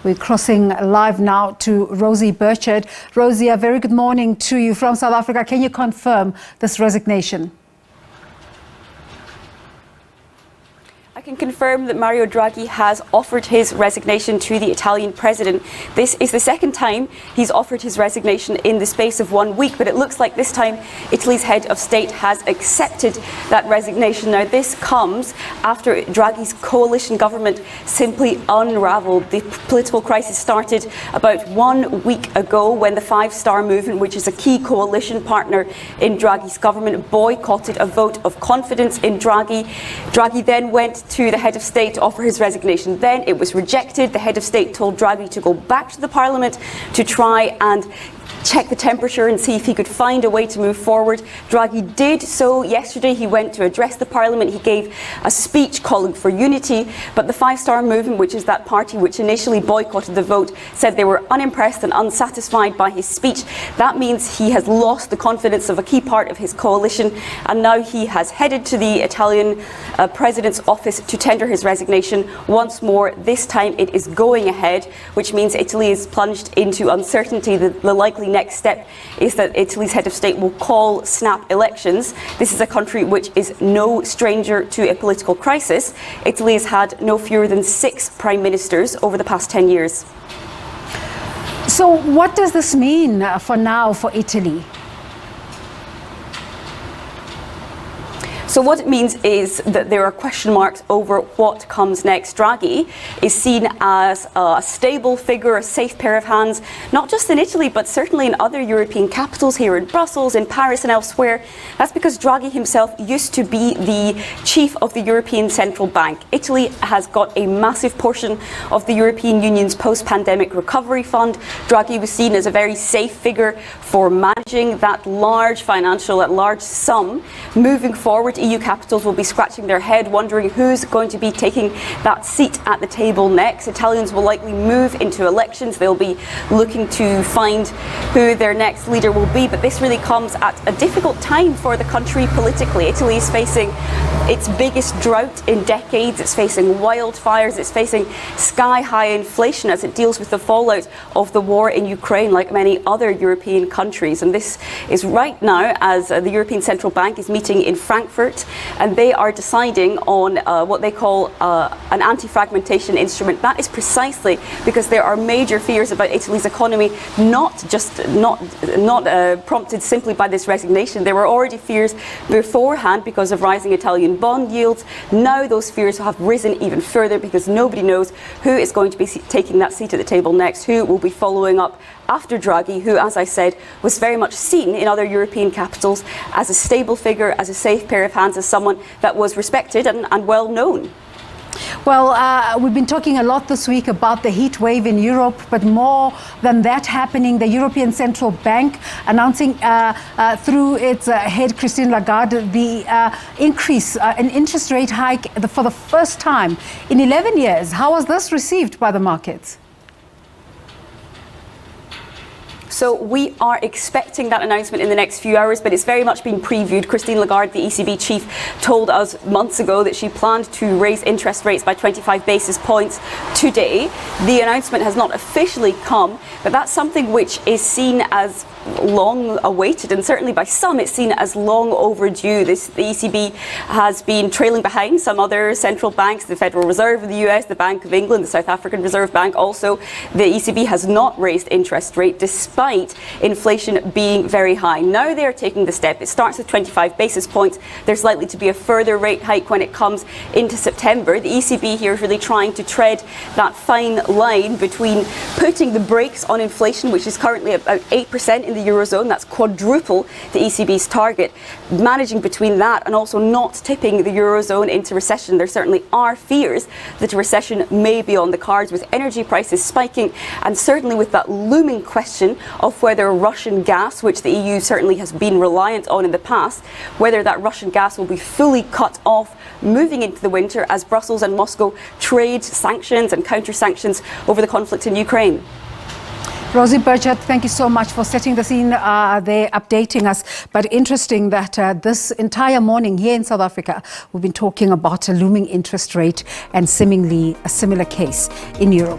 We're crossing live now to Rosie Burchard. Rosie, a very good morning to you from South Africa. Can you confirm this resignation? I can confirm that Mario Draghi has offered his resignation to the Italian president. This is the second time he's offered his resignation in the space of 1 week, but it looks like this time Italy's head of state has accepted that resignation. Now, this comes after Draghi's coalition government simply unravelled. The political crisis started about 1 week ago when the Five Star Movement, which is a key coalition partner in Draghi's government, boycotted a vote of confidence in Draghi. Draghi then went to the head of state to offer his resignation. Then it was rejected. The head of state told Draghi to go back to the parliament to try and check the temperature and see if he could find a way to move forward. Draghi did so yesterday. He went to address the parliament. He gave a speech calling for unity, but the Five Star Movement, which is that party which initially boycotted the vote, said they were unimpressed and unsatisfied by his speech. That means he has lost the confidence of a key part of his coalition, and now he has headed to the Italian president's office to tender his resignation once more. This time it is going ahead, which means Italy is plunged into uncertainty. The likely next step is that Italy's head of state will call snap elections. This is a country which is no stranger to a political crisis. Italy has had no fewer than 6 prime ministers over the past 10 years. So what does this mean for now for Italy? So what it means is that there are question marks over what comes next. Draghi is seen as a stable figure, a safe pair of hands, not just in Italy, but certainly in other European capitals, here in Brussels, in Paris and elsewhere. That's because Draghi himself used to be the chief of the European Central Bank. Italy has got a massive portion of the European Union's post-pandemic recovery fund. Draghi was seen as a very safe figure for managing that large sum. Moving forward, EU capitals will be scratching their head, wondering who's going to be taking that seat at the table next. Italians will likely move into elections. They'll be looking to find who their next leader will be. But this really comes at a difficult time for the country politically. Italy is facing its biggest drought in decades. It's facing wildfires. It's facing sky-high inflation as it deals with the fallout of the war in Ukraine, like many other European countries. And this is right now as the European Central Bank is meeting in Frankfurt, and they are deciding on what they call an anti-fragmentation instrument. That is precisely because there are major fears about Italy's economy, not prompted simply by this resignation. There were already fears beforehand because of rising Italian bond yields. Now those fears have risen even further because nobody knows who is going to be taking that seat at the table next, who will be following up after Draghi, who, as I said, was very much seen in other European capitals as a stable figure, as a safe pair of hands, as someone that was respected and well known. Well, we've been talking a lot this week about the heat wave in Europe, but more than that happening, the European Central Bank announcing through its head, Christine Lagarde, the increase, an interest rate hike for the first time in 11 years. How was this received by the markets? So we are expecting that announcement in the next few hours, but it's very much been previewed. Christine Lagarde, the ECB chief, told us months ago that she planned to raise interest rates by 25 basis points today. The announcement has not officially come, but that's something which is seen as long awaited, and certainly by some it's seen as long overdue. The ECB has been trailing behind some other central banks, the Federal Reserve of the US, the Bank of England, the South African Reserve Bank also. The ECB has not raised interest rate despite inflation being very high. Now they're taking the step. It starts with 25 basis points. There's likely to be a further rate hike when it comes into September. The ECB here is really trying to tread that fine line between putting the brakes on inflation, which is currently about 8% in the Eurozone. That's quadruple the ECB's target. Managing between that and also not tipping the Eurozone into recession. There certainly are fears that a recession may be on the cards, with energy prices spiking and certainly with that looming question of whether Russian gas, which the EU certainly has been reliant on in the past, whether that Russian gas will be fully cut off moving into the winter as Brussels and Moscow trade sanctions and counter-sanctions over the conflict in Ukraine. Rosie Burchard, thank you so much for setting the scene there, updating us. But interesting that this entire morning here in South Africa, we've been talking about a looming interest rate and seemingly a similar case in Europe.